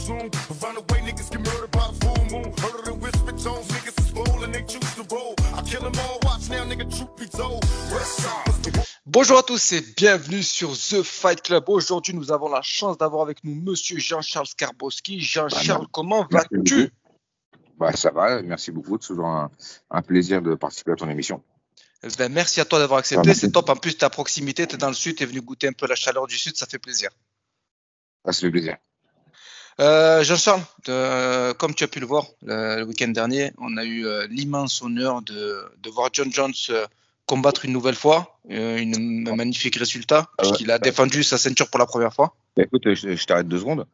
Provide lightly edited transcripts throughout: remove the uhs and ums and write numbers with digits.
soon. Find a way niggas get murdered by the full moon. Heard of the whisper tones, niggas is bold and they choose to roll. I kill them all, watch now, nigga, truth be told. Bonjour à tous et bienvenue sur The Fight Club. Aujourd'hui, nous avons la chance d'avoir avec nous Monsieur Jean-Charles Skarbowski. Jean-Charles, comment vas-tu? Ça va, merci beaucoup. C'est toujours un plaisir de participer à ton émission. Merci à toi d'avoir accepté. C'est top. En plus, tu es à proximité, tu es dans le sud, tu es venu goûter un peu la chaleur du sud. Ça fait plaisir. Ça fait plaisir. Jean-Charles, comme tu as pu le voir le week-end dernier, on a eu l'immense honneur de voir John Jones combattre une nouvelle fois, un magnifique résultat, puisqu'il a défendu sa ceinture pour la première fois. Écoute, je t'arrête 2 secondes.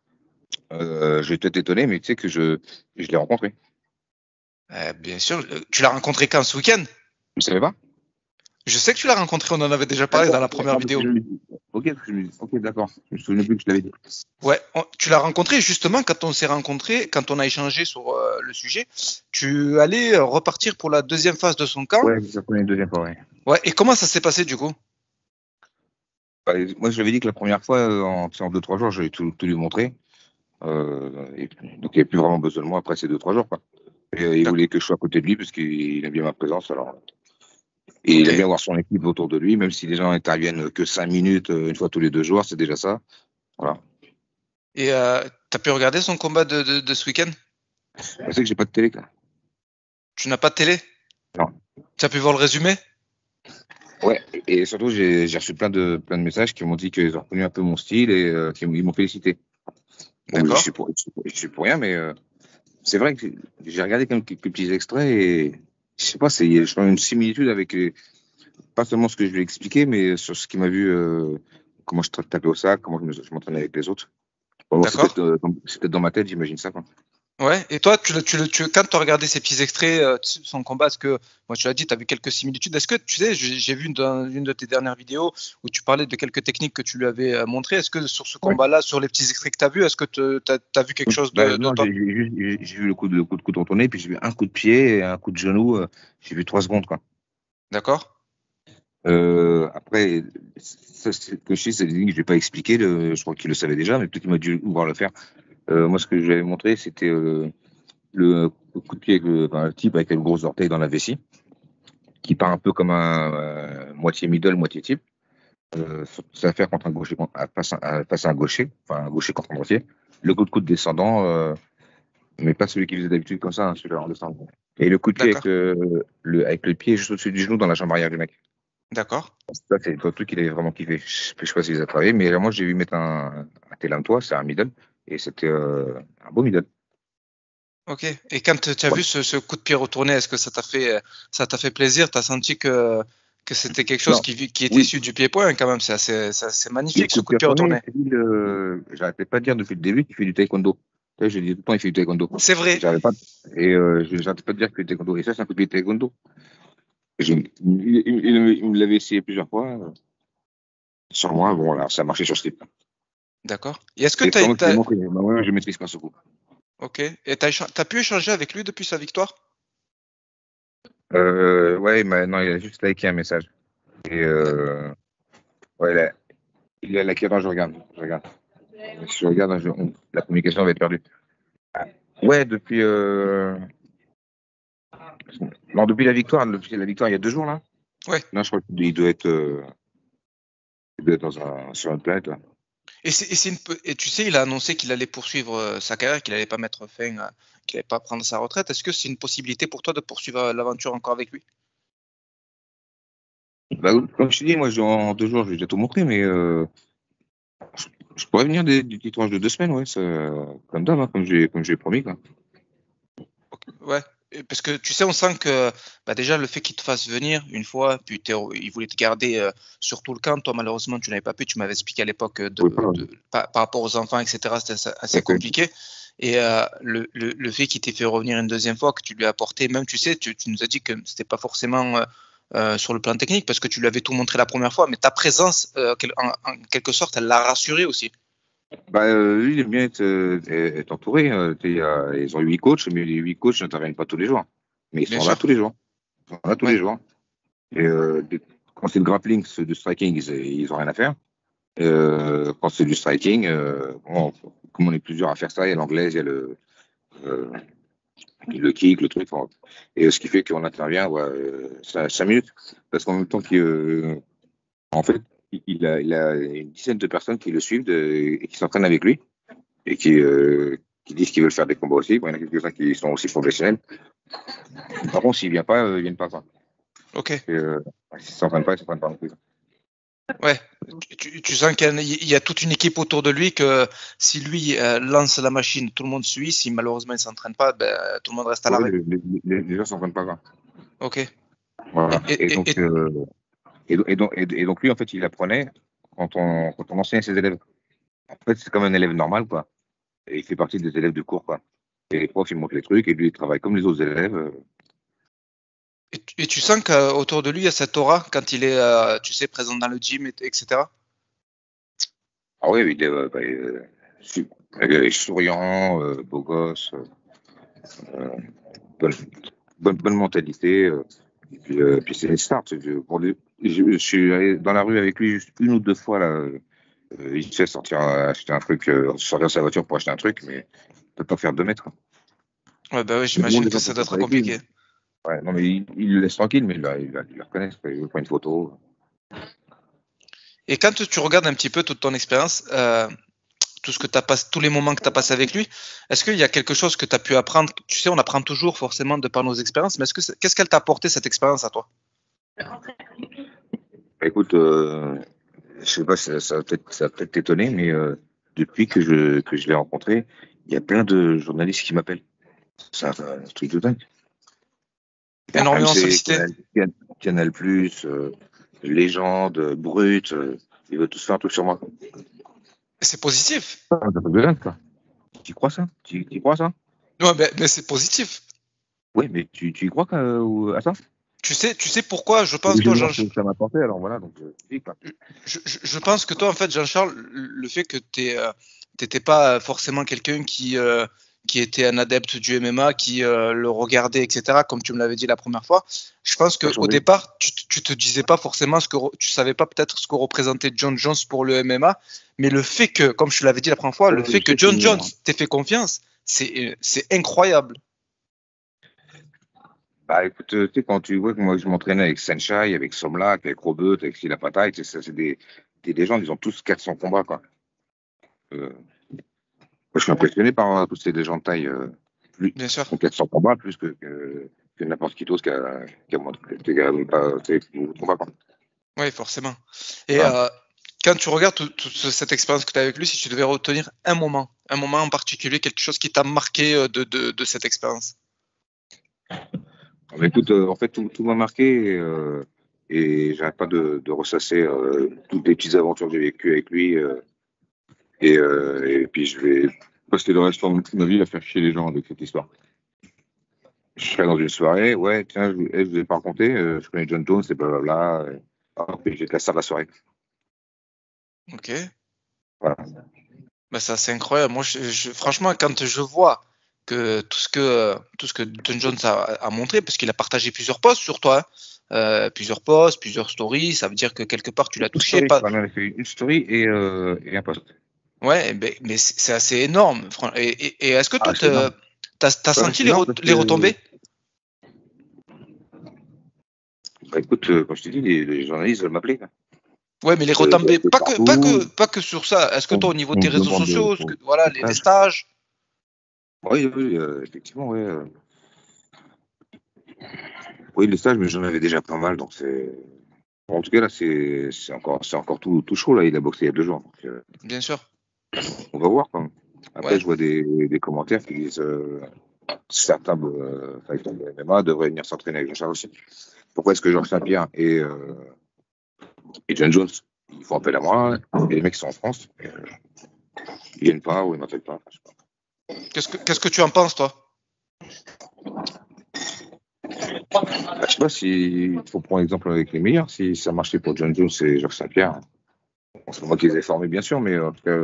Je vais peut-être t'étonner, mais tu sais que je l'ai rencontré. Bien sûr. Tu l'as rencontré quand, ce week-end? Tu ne savais pas? Je sais que tu l'as rencontré, on en avait déjà parlé dans la première vidéo. Ok, d'accord. Je me souviens plus que je l'avais dit. Ouais, tu l'as rencontré justement quand on s'est rencontrés, quand on a échangé sur le sujet. Tu allais repartir pour la deuxième phase de son camp. Ouais, ça prenait une deuxième fois, ouais. Ouais, et comment ça s'est passé du coup? Moi, je lui avais dit que la première fois, en 2-3 jours, j'allais tout lui montrer. Donc, il n'y avait plus vraiment besoin de moi après ces 2-3 jours, quoi. Et il voulait que je sois à côté de lui parce qu'il aime bien ma présence, alors. Et il aime bien avoir son équipe autour de lui, même si les gens interviennent que 5 minutes, une fois tous les 2 jours, c'est déjà ça. Voilà. Et tu as pu regarder son combat de ce week-end? Je sais que j'ai pas de télé, quoi. Tu n'as pas de télé? Non. Tu as pu voir le résumé? Ouais. Et surtout, j'ai reçu plein de messages qui m'ont dit qu'ils ont reconnu un peu mon style et ils m'ont félicité. Bon, je suis pour rien, mais c'est vrai que j'ai regardé quelques petits extraits et je sais pas, il y a une similitude avec pas seulement ce que je lui ai expliqué, mais sur ce qu'il m'a vu, comment je tapais au sac, comment je m'entraînais avec les autres. Bon, c'est peut-être dans ma tête, j'imagine ça, quoi. Ouais, et toi, quand tu as regardé ces petits extraits de son combat, est-ce que, moi tu l'as dit, tu as vu quelques similitudes, est-ce que tu sais, j'ai vu dans une de tes dernières vidéos où tu parlais de quelques techniques que tu lui avais montrées, est-ce que sur ce combat-là, sur les petits extraits que tu as vus, est-ce que tu as vu quelque chose de non, toi? J'ai vu le coup de couteau tourné, puis j'ai vu un coup de pied et un coup de genou, j'ai vu 3 secondes, quoi. D'accord. Après, ça, c'est que c'est des lignes que je vais pas expliquer, je crois qu'il le savait déjà, mais peut-être qu'il m'a dû voir le faire. Moi, ce que je lui avais montré, c'était le coup de pied avec le type avec le gros orteil dans la vessie, qui part un peu comme un moitié middle, moitié type. Ça va faire contre un gaucher face à un gaucher, enfin un gaucher contre un droitier. Le coup de coude descendant, mais pas celui qui faisait d'habitude comme ça, celui-là en descendant. Et le coup de pied avec le pied juste au-dessus du genou dans la jambe arrière du mec. D'accord. Ça, c'est le truc qu'il avait vraiment kiffé. Je sais pas s'il les a travaillé, mais moi, j'ai vu mettre un télantois, c'est un middle, et c'était un beau middle. Ok. Et quand tu as vu ce coup de pied retourné, est-ce que ça t'a fait plaisir? Tu as senti que c'était quelque chose qui était issu du pied-point quand même? C'est magnifique ce coup de pied retourné. J'arrêtais pas de dire depuis le début qu'il fait du taekwondo. J'ai dit tout le temps il fait du taekwondo. C'est vrai. J'arrêtais pas de dire que du taekwondo. Et ça, c'est un coup de pied de taekwondo. Il me l'avait essayé plusieurs fois. Sur moi, bon, là, ça a marché sur ce type. D'accord. Et est-ce que tu as. Moi, je maîtrise pas ce coup. Ok. Et tu as pu échanger avec lui depuis sa victoire? Ouais, mais non, il a juste liké un message. Et ouais, il a liké. Attends, je regarde. Si je regarde, la communication va être perdue. Ouais, depuis la victoire. Depuis la victoire, il y a 2 jours, là. Ouais. Non, je crois qu'il doit être sur une planète, là. Et tu sais, il a annoncé qu'il allait poursuivre sa carrière, qu'il allait pas mettre fin, qu'il allait pas prendre sa retraite. Est-ce que c'est une possibilité pour toi de poursuivre l'aventure encore avec lui? Comme je te dis, moi, en 2 jours, je vais déjà tout montrer, mais je pourrais venir des petits tranches de 2 semaines, ouais, comme d'hab, hein, comme j'ai promis, quoi. Ouais. Parce que tu sais, on sent que déjà le fait qu'il te fasse venir une fois, puis il voulait te garder sur tout le camp. Toi, malheureusement, tu n'avais pas pu. Tu m'avais expliqué à l'époque par rapport aux enfants, etc. C'était assez compliqué. Et le fait qu'il t'ait fait revenir une deuxième fois, que tu lui as apporté, même tu sais, tu nous as dit que c'était pas forcément sur le plan technique, parce que tu lui avais tout montré la première fois, mais ta présence, en quelque sorte, elle l'a rassuré aussi. Lui, il aime bien être entouré. Ils ont 8 coachs, mais les 8 coachs n'interviennent pas tous les jours. Mais ils sont là tous les jours. Les jours. Et quand c'est le grappling, c'est du striking, ils n'ont rien à faire. Quand c'est du striking, comme on est plusieurs à faire ça. Il y a l'anglaise, il y a le kick, le truc. Enfin, et ce qui fait qu'on intervient 5 minutes. Parce qu'en même temps en fait, il a une dizaine de personnes qui le suivent et qui s'entraînent avec lui et qui disent qu'ils veulent faire des combats aussi. Bon, il y en a quelques-uns qui sont aussi professionnels. Par contre, s'il ne vient pas, ils ne viennent pas. Quoi. Ok. S'ils ne s'entraînent pas, ils ne s'entraînent pas non plus. Ouais. Tu sens qu'il y a toute une équipe autour de lui que si lui lance la machine, tout le monde suit. Si malheureusement il ne s'entraîne pas, tout le monde reste à l'arrêt. Les gens ne s'entraînent pas. Quoi. Ok. Voilà. Et donc lui, en fait, il apprenait quand on enseignait ses élèves. En fait, c'est comme un élève normal, quoi. Et il fait partie des élèves de cours, quoi. Et les profs, ils montrent les trucs, et lui, il travaille comme les autres élèves. Et tu sens qu'autour de lui, il y a cette aura quand il est, tu sais, présent dans le gym, etc. Ah oui, il est souriant, beau gosse, bonne mentalité. Puis c'est une star. Je suis allé dans la rue avec lui juste une ou deux fois, là. Il sait sortir acheter un truc, sortir sa voiture pour acheter un truc, mais il peut pas faire 2 mètres. Ouais, bah oui, j'imagine que ça doit être compliqué. Ouais, non, mais il le laisse tranquille, mais il le reconnaît. Il prend une photo. Et quand tu regardes un petit peu toute ton expérience, tout ce que tous les moments que tu as passé avec lui, est-ce qu'il y a quelque chose que tu as pu apprendre? Tu sais, on apprend toujours forcément de par nos expériences, mais qu'est-ce qu'elle t'a apporté cette expérience à toi? Écoute, je sais pas, ça va peut-être t'étonner, mais depuis que je l'ai rencontré, il y a plein de journalistes qui m'appellent. C'est un truc de dingue. Énormément sollicité. Canal+, Légende, Brut, ils veulent tous faire un truc sur moi. C'est positif. C'est un truc de dingue, quoi. Tu crois ça? Tu crois ça? Ouais, mais c'est positif. Oui, mais tu y crois à ça? Tu sais pourquoi je pense toi, Jean-Charles. Ça m'a porté, alors voilà. Donc, je pense que toi, en fait, Jean-Charles, le fait que t'étais pas forcément quelqu'un qui était un adepte du MMA, qui le regardait, etc., comme tu me l'avais dit la première fois, je pense qu'au départ, tu te disais pas forcément tu savais pas peut-être ce que représentait John Jones pour le MMA, mais le fait que, comme je te l'avais dit la première fois, le fait que John Jones t'ait fait confiance, c'est incroyable. Bah écoute, tu sais, quand tu vois que moi je m'entraînais avec Senshai, avec Somlak, avec Robert, avec Sila Pataï, c'est des légendes, ils ont tous 400 combats, quoi. Moi, je suis impressionné par toutes ces légendes de taille. Bien sûr. 400 combats, plus que n'importe qui d'autre qui a même pas beaucoup de combats, quoi. Oui, forcément. Et quand tu regardes toute cette expérience que tu as avec lui, si tu devais retenir un moment en particulier, quelque chose qui t'a marqué de cette expérience. Mais écoute, en fait, tout m'a marqué et j'arrête pas de ressasser toutes les petites aventures que j'ai vécues avec lui. Et puis, je vais passer le reste de ma vie à faire chier les gens avec cette histoire. Je serai dans une soirée, ouais, tiens, je vous ai pas raconté, je connais John Jones, et blablabla. Puis j'ai la star de la soirée. Ok. Voilà. Bah ça, c'est incroyable. Moi, franchement, quand je vois que tout ce que John Jones a montré, parce qu'il a partagé plusieurs posts sur toi, plusieurs posts, plusieurs stories, ça veut dire que quelque part tu l'as touché. Il a fait une story et un post. Ouais, mais c'est assez énorme. Et est-ce que toi, t'as senti les retombées? Bah écoute, comme je t'ai dit, les journalistes veulent m'appeler. Ouais, mais les retombées, pas que sur ça. Est-ce que toi, au niveau de tes réseaux sociaux, voilà, les stages? Oui, effectivement, oui. Oui, les stages, mais j'en avais déjà pas mal, donc c'est. En tout cas, là, c'est encore tout chaud, là. Il a boxé il y a 2 jours. Donc, bien sûr. On va voir, quand même. Après, ouais. Je vois des commentaires qui disent certains fighters de MMA devraient venir s'entraîner avec Jean-Charles aussi. Pourquoi est-ce que Georges Saint-Pierre et John Jones, ils font appel à moi, et les mecs sont en France, ils viennent pas ou ils m'appellent pas. Qu'est-ce que tu en penses, toi? Je sais pas s'il faut prendre l'exemple avec les meilleurs. Si ça marchait pour John Jones et Georges Saint-Pierre, c'est moi qui les ai formés, bien sûr, mais en tout cas,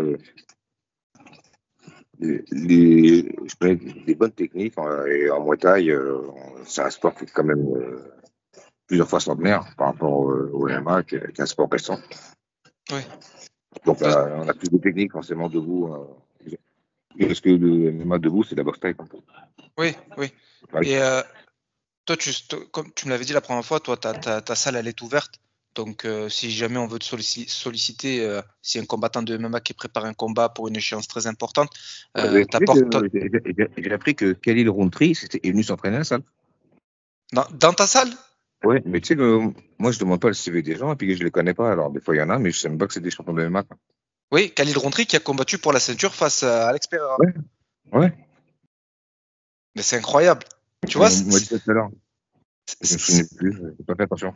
je connais des bonnes techniques et en Muay Thai, c'est un sport qui est quand même plusieurs fois centenaire par rapport au MMA, qui est un sport récent. Oui. Donc, on a plus de techniques forcément debout. Parce que le MMA debout, c'est de la boxe thaï. Oui, oui. Ouais. Et toi, comme tu me l'avais dit la première fois, toi, ta salle, elle est ouverte. Donc, si jamais on veut te solliciter, si un combattant de MMA qui prépare un combat pour une échéance très importante, J'ai appris que Khalil Rountree est venu s'entraîner à la salle. Dans ta salle? Ouais, mais tu sais, moi, je demande pas le CV des gens et puis je les connais pas. Alors, des fois, il y en a, mais je sais même pas que c'est des champions de MMA. Oui, Khalil Rountree qui a combattu pour la ceinture face à Alex Pereira. Ouais, ouais. Mais c'est incroyable. Tu vois, On m'a dit ça tout à l'heure. Je me souviens plus, je n'ai pas fait attention.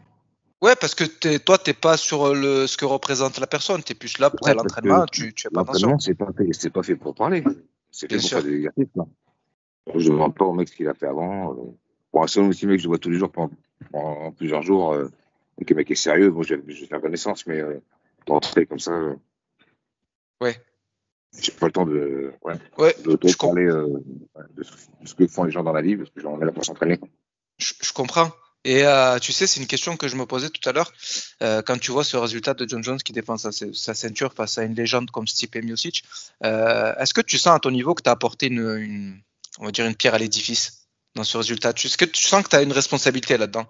Ouais, parce que toi, t'es pas sur ce que représente la personne. Tu es plus là pour l'entraînement. Tu fais pas attention. L'entraînement, c'est pas fait pour parler. C'est fait Bien pour sûr. faire des exercices. Là. Je ne demande pas au mec ce qu'il a fait avant. Pour un seul aussi mec que je vois tous les jours pendant plusieurs jours, et que le mec est sérieux, moi, je vais faire connaissance, mais d'entrer comme ça, Ouais. j'ai pas le temps de je parler de ce que font les gens dans la vie, parce que on est là pour s'entraîner. Je comprends. Et tu sais, c'est une question que je me posais tout à l'heure. Quand tu vois ce résultat de John Jones qui défend sa ceinture face à une légende comme Stipe Miocic, est-ce que tu sens à ton niveau que tu as apporté on va dire une pierre à l'édifice dans ce résultat? Est-ce que tu sens que tu as une responsabilité là-dedans?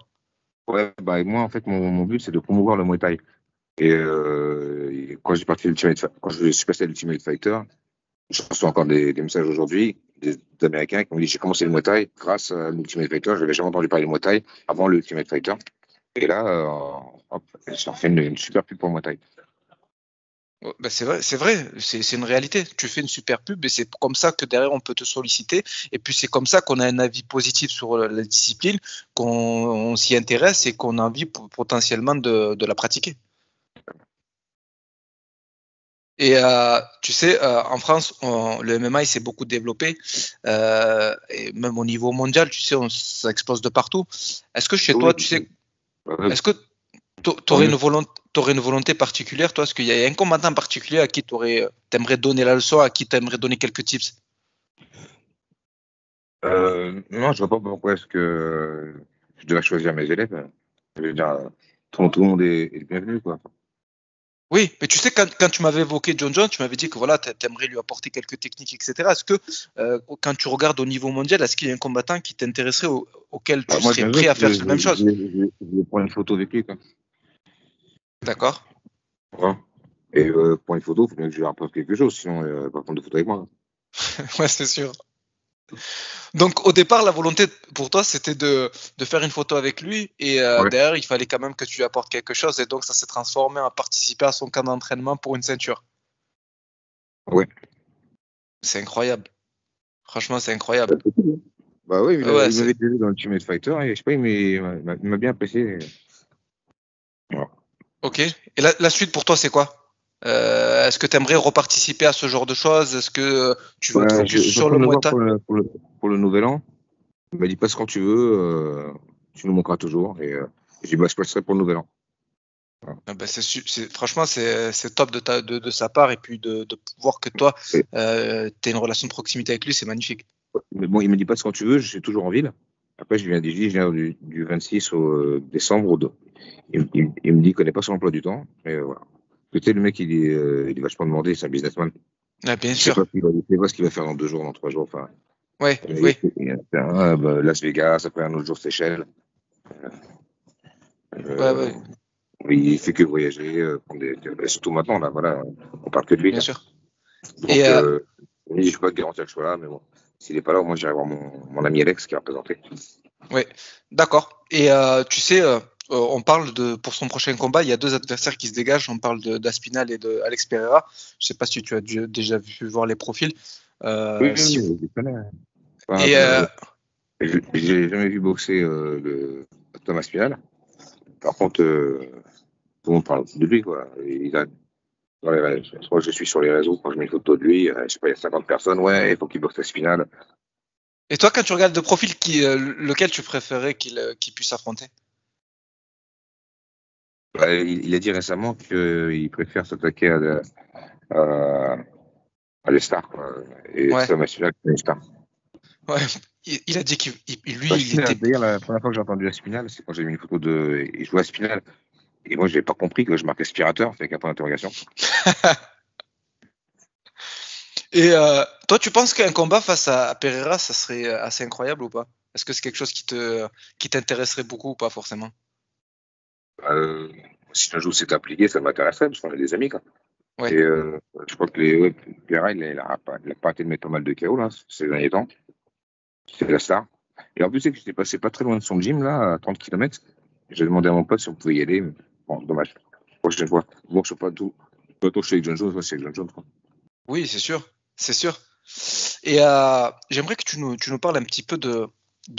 Ouais, bah, moi, en fait, mon but, c'est de promouvoir le Muay Thai. Et quand je suis passé à l'Ultimate Fighter, je reçois encore des messages aujourd'hui d'Américains qui m'ont dit j'ai commencé le Muay Thai grâce à l'Ultimate Fighter. Je n'avais jamais entendu parler de Muay Thai avant l'Ultimate Fighter. Et là, ça en fait une super pub pour le Muay Thai. Ben c'est vrai, c'est une réalité. Tu fais une super pub et c'est comme ça que derrière on peut te solliciter. Et puis c'est comme ça qu'on a un avis positif sur la discipline, qu'on s'y intéresse et qu'on a envie potentiellement de la pratiquer. Et tu sais, en France, le MMA il s'est beaucoup développé, et même au niveau mondial, tu sais, ça explose de partout. Est-ce que chez toi, tu sais, est-ce que tu aurais une volonté particulière, toi? Est-ce qu'il y a un combattant particulier à qui t'aimerais donner la leçon, à qui t'aimerais donner quelques tips? Non, je vois pas pourquoi est-ce que je devrais choisir mes élèves. Je veux dire, tout le monde est le bienvenu, quoi. Oui, mais tu sais, quand tu m'avais évoqué John Jones, tu m'avais dit que voilà, t'aimerais lui apporter quelques techniques, etc. Est-ce que quand tu regardes au niveau mondial, est-ce qu'il y a un combattant qui t'intéresserait, auquel tu Moi, serais prêt à faire la même chose? je vais prendre une photo avec lui, quoi. D'accord. Voilà. Et pour une photo, il faut bien que je lui rapporte quelque chose, sinon il va pas prendre de photo avec moi. Ouais, c'est sûr. Donc au départ, la volonté pour toi, c'était de faire une photo avec lui et derrière, il fallait quand même que tu lui apportes quelque chose et donc ça s'est transformé en participer à son camp d'entraînement pour une ceinture. Ouais. C'est incroyable. Franchement, c'est incroyable. Bah oui, il Ouais, m'avait déjà vu dans Ultimate Fighter et je sais pas, il m'a bien apprécié. Voilà. Ok. Et la suite pour toi, c'est quoi? Est-ce que tu aimerais reparticiper à ce genre de choses? Est-ce que tu veux te focus Je sur le vais Muay voir Thai? pour le nouvel an. Il m'a dit passe quand tu veux, tu nous manqueras toujours. Et j'ai dit bah, je passerai pour le nouvel an. Voilà. Ah ben, franchement, c'est top de sa part et puis de voir que toi, tu as une relation de proximité avec lui, c'est magnifique. Mais bon, il me dit passe quand tu veux, je suis toujours en ville. Après, je viens du 26 au décembre. Il me dit qu'il connaît pas son emploi du temps. Mais voilà. Tu sais, le mec, il est vachement demandé, c'est un businessman. Ah, bien Je sais sûr. pas ce qu'il va faire dans 2 jours, dans 3 jours. Enfin, Ouais, il oui. y a un, Las Vegas, après un autre jour Seychelles. Ouais, Il fait que voyager, surtout maintenant, là, voilà, on parle que de lui. bien Là. sûr. Donc, Et je ne peux pas te garantir que je sois là, mais bon, s'il n'est pas là, moi, j'irai voir mon ami Alex qui est représenté. ouais, d'accord. Et tu sais, on parle pour son prochain combat, il y a 2 adversaires qui se dégagent. On parle d'Aspinal et de Alex Pereira. Je sais pas si tu as déjà vu voir les profils. Oui, Si vous... je connais. Et J'ai jamais vu boxer Thomas Spinal. Par contre, tout le monde parle de lui, quoi. Je crois que je suis sur les réseaux, quand je mets une photo de lui, je sais pas, il y a 50 personnes, ouais, il faut qu'il boxe à Spinal. toi, quand tu regardes de profil, lequel tu préférais qu'il puisse affronter? Il a dit récemment qu'il préfère s'attaquer à des stars, quoi. Et Ouais, Thomas Spinal, c'est une star. ouais. Il a dit qu'il lui, il était. D'ailleurs, la première fois que j'ai entendu Aspinal, c'est quand j'ai mis une photo de. Il jouait Aspinal. Et moi, je n'avais pas compris que je marquais aspirateur, avec un point d'interrogation. Et toi, tu penses qu'un combat face à Pereira, ça serait assez incroyable ou pas? Est-ce que c'est quelque chose qui t'intéresserait beaucoup ou pas forcément? Euh, Si un jour c'est appliqué, ça m'intéresserait parce qu'on est des amis, quoi. Ouais. Et je crois que Pereira, il a pas arrêté de mettre pas mal de KO là, ces derniers temps. C'est la star. Et en plus, c'est que j'étais passé pas très loin de son gym, là, à 30 km. J'ai demandé à mon pote si on pouvait y aller. Mais bon, dommage. Prochaine fois. Bon, je sais pas tout. Pas trop chez John Jones, moi, c'est avec John Jones, quoi. Oui, c'est sûr, c'est sûr. Et j'aimerais que tu nous parles un petit peu de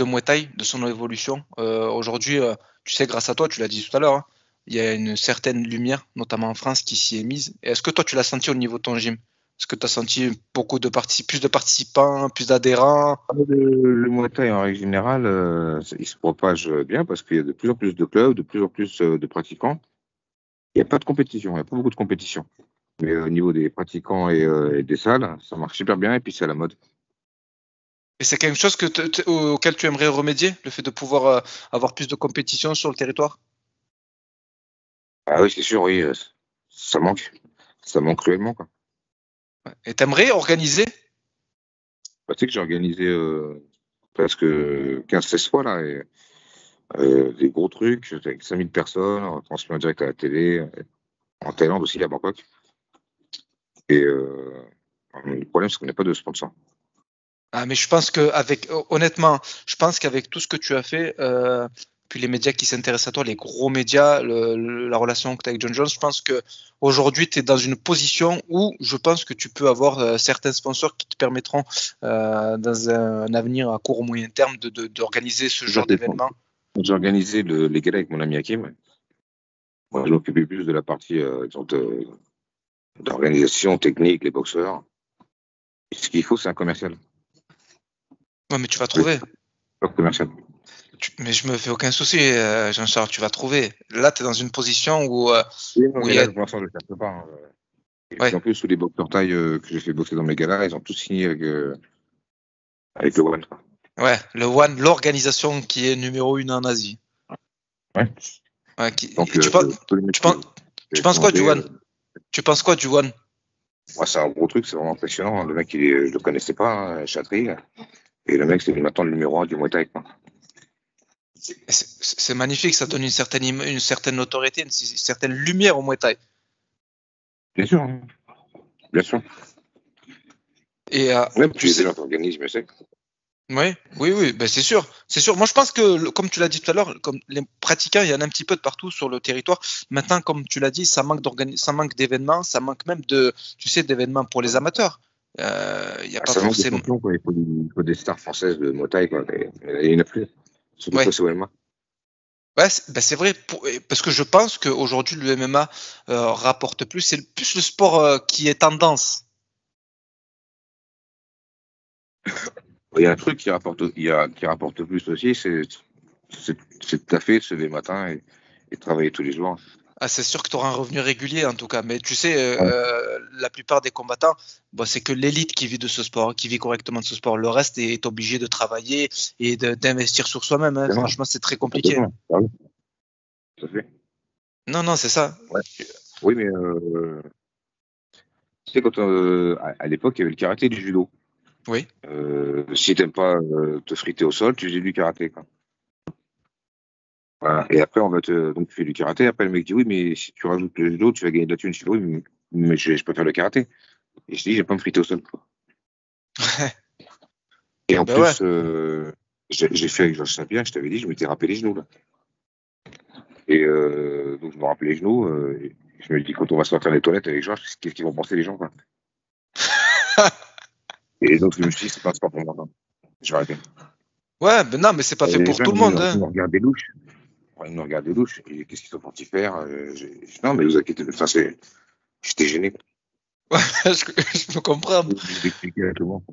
Muay Thai, de son évolution. Aujourd'hui, tu sais, grâce à toi, tu l'as dit tout à l'heure, hein, il y a une certaine lumière, notamment en France, qui s'y est mise. Et est-ce que toi, tu l'as senti au niveau de ton gym? Est-ce que tu as senti plus de participants, plus d'adhérents? Le Muay Thai, en règle générale, il se propage bien parce qu'il y a de plus en plus de clubs, de plus en plus de pratiquants. Il n'y a pas de compétition, il n'y a pas beaucoup de compétition. Mais au niveau des pratiquants et des salles, ça marche super bien et puis c'est à la mode. Et c'est quelque chose auquel tu aimerais remédier, le fait de pouvoir avoir plus de compétition sur le territoire? Ah oui, c'est sûr, oui, ça manque. Ça manque cruellement, quoi. Et t'aimerais organiser? Bah, tu sais que j'ai organisé presque 15-16 fois, là, et, des gros trucs avec 5000 personnes, en transmis en direct à la télé, en Thaïlande aussi, à Bangkok. Et le problème, c'est qu'on n'a pas de sponsor. Ah, mais je pense honnêtement, je pense qu'avec tout ce que tu as fait, puis les médias qui s'intéressent à toi, les gros médias, la relation que tu as avec John Jones, je pense que aujourd'hui tu es dans une position où je pense que tu peux avoir certains sponsors qui te permettront, dans un avenir à court ou moyen terme, d'organiser ce genre d'événement. J'ai organisé les galas avec mon ami Hakim. Moi, je m'occupais plus de la partie disons, d'organisation technique, les boxeurs. Et ce qu'il faut, c'est un commercial. Ouais, mais tu vas trouver. Pas commercial. Mais je me fais aucun souci, Jean-Charles, tu vas trouver. Là, tu es dans une position où, Oui, non, où mais il y a... là, pour l'instant, je ne le cherche pas. Hein. Et puis Ouais, en plus, tous les boxeurs taille que j'ai fait boxer dans mes galas, ils ont tous signé avec le One. ouais, le One, l'organisation qui est numéro 1 en Asie. Ouais. Ouais, Donc, tu penses quoi du One? Tu penses quoi du One? Moi, c'est un gros truc, c'est vraiment impressionnant. Le mec, je le connaissais pas, hein, Chatry. Et le mec, c'est maintenant le numéro 1 du Muay Thai, quoi. C'est magnifique, ça donne une certaine notoriété, une certaine lumière au Muay Thai. Bien sûr, hein. Bien sûr. Et même tu sais, notre organisme, c'est. Oui, ben c'est sûr, c'est sûr. Moi, je pense que, comme tu l'as dit tout à l'heure, comme les pratiquants, il y en a un petit peu de partout sur le territoire. Maintenant, comme tu l'as dit, ça manque d'événements, ça manque même d'événements pour les amateurs. Il y a pas Ça manque de forcément. champions, quoi. Il faut des stars françaises de Muay Thai, quoi. Et il n'y en a plus. Surtout Ouais. pas sur MMA. Ouais, c'est vrai, parce que je pense qu'aujourd'hui, le MMA rapporte plus. C'est plus le sport qui est tendance. Il y a un truc qui rapporte plus aussi, c'est de taffer, de se lever le matin et de travailler tous les jours. Ah, c'est sûr que tu auras un revenu régulier en tout cas, mais tu sais, Ouais. la plupart des combattants, bon, c'est que l'élite qui vit de ce sport, qui vit correctement de ce sport. Le reste est obligé de travailler et d'investir sur soi-même. Hein. Franchement, c'est très compliqué. Ah oui, tout à fait. Non, c'est ça. Ouais. Oui, mais tu sais, quand à l'époque, il y avait le karaté et du judo. Oui. Si t'aimes pas te friter au sol, tu faisais du karaté, quoi. Voilà. Et après, donc tu fais du karaté. Après, le mec dit oui, mais si tu rajoutes le judo, tu vas gagner de la thune. Je dis oui, mais je peux faire le karaté. Et je dis, j'aime pas me friter au sol, quoi. Et en Ben plus, ouais. j'ai fait avec Georges Saint-Pierre, je t'avais dit, je m'étais râpé les genoux, là. Et donc, je me rappelais les genoux. Et je me dis, quand on va sortir des toilettes avec Georges, qu'est-ce qu'ils vont penser les gens, quoi. Et donc, je me suis dit, c'est pas un sport pour moi, quoi. Je vais arrêter. Ouais, ben non, mais c'est pas fait Et les pour gens, tout le monde. Hein. ils nous regardent des louches. Ils nous regardent des louches. Et qu'est-ce qu'ils sont partis faire non, mais vous inquiétez pas. J'étais gêné. Ouais, je peux comprendre. Je l'expliquais à tout le monde.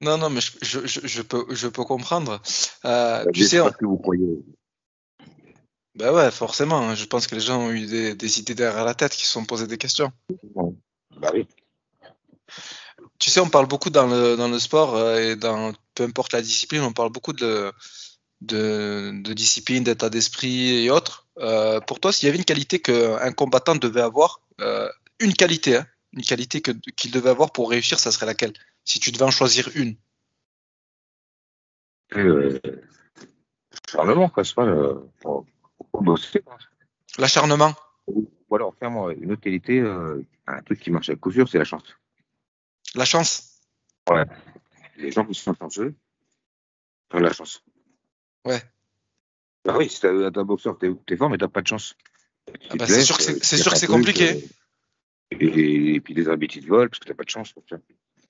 Non, mais je peux comprendre. Tu Je sais, sais pas ce que vous croyez. ben ouais, forcément. Hein. Je pense que les gens ont eu des idées derrière la tête qui se sont posées des questions. Bon. Bah oui. Tu sais, on parle beaucoup dans le sport et dans peu importe la discipline, on parle beaucoup de discipline, d'état d'esprit et autres. Pour toi, s'il y avait une qualité qu'un combattant devait avoir, une qualité, hein, une qualité qu'il devait avoir pour réussir, ça serait laquelle? Si tu devais en choisir une. Charlement, quoi, c'est pas pour bosser, quoi. L'acharnement. Ou alors, faire une autre qualité, un truc qui marche à coup sûr, c'est la chance. La chance. Ouais. Les gens qui sont chanceux, ont de la chance. Ouais. Bah oui, si t'es un boxeur, t'es fort, mais t'as pas de chance. Ah bah, c'est sûr que c'est compliqué. Et puis les arbitres, ils te volent parce que t'as pas de chance.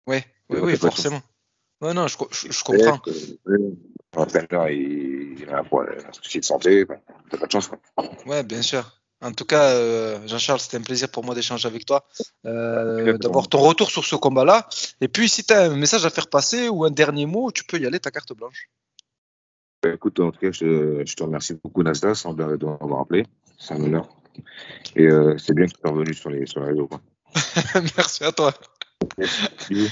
Ouais, oui, forcément. Ouais, non, je comprends. L'entraîneur, il a un souci de santé, t'as pas de chance. Quoi. Ouais, bien sûr. En tout cas, Jean-Charles, c'était un plaisir pour moi d'échanger avec toi, d'avoir ton retour sur ce combat-là. Et puis, si tu as un message à faire passer ou un dernier mot, tu peux y aller, ta carte blanche. Écoute, en tout cas, je te remercie beaucoup, Nasdaq, de m'avoir appelé. C'est un honneur. Et c'est bien que tu es revenu sur les réseaux. Quoi. Merci à toi. Merci.